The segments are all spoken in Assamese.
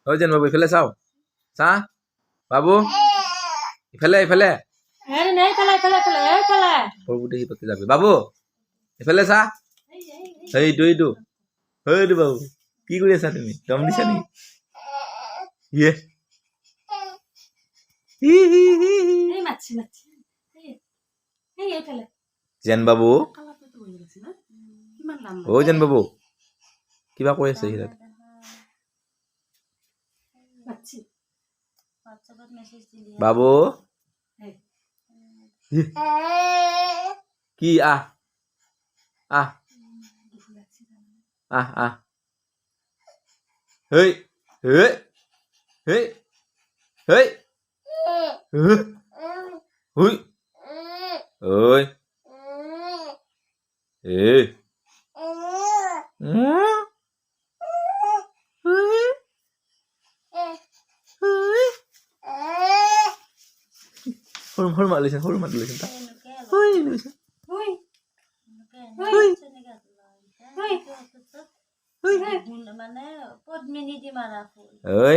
ঐ যেন বাবু ইফালে চাও চা বাবু ইফালে ইফালে সৰুতে সি পতি যাবি বাবু ইফালে চা এইটো বাবু কি কৰি আছা তুমি দম দিছা নেকি ইয়ে যেন বাবু ঐ যেন বাবু কিবা কৈ আছে সি বাবু কি আহ আহ আহ আহ হেই হেই হেই হেই হুই ঐ এই সৰু মাত লৈছে তা মানে পদ্মিনী দি মাৰা ফুল ঐ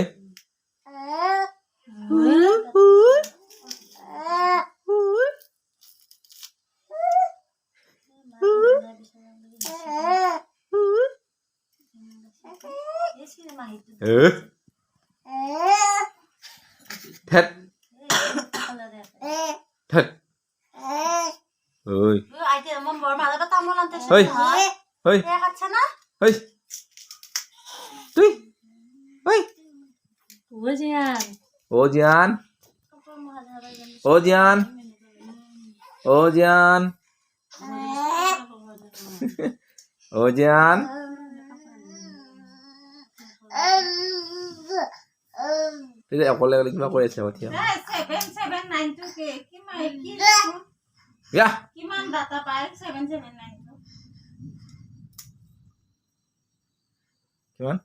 থেত থেত ঐ ঐ ঐ তুই ঐ ও জিয়ান ও জিয়ান ও জিয়ান ও জিয়ান তুই অকলে অকলে কিবা কৰি আছে এতিয়া কিমান ডাটা পায় 7792 কিমান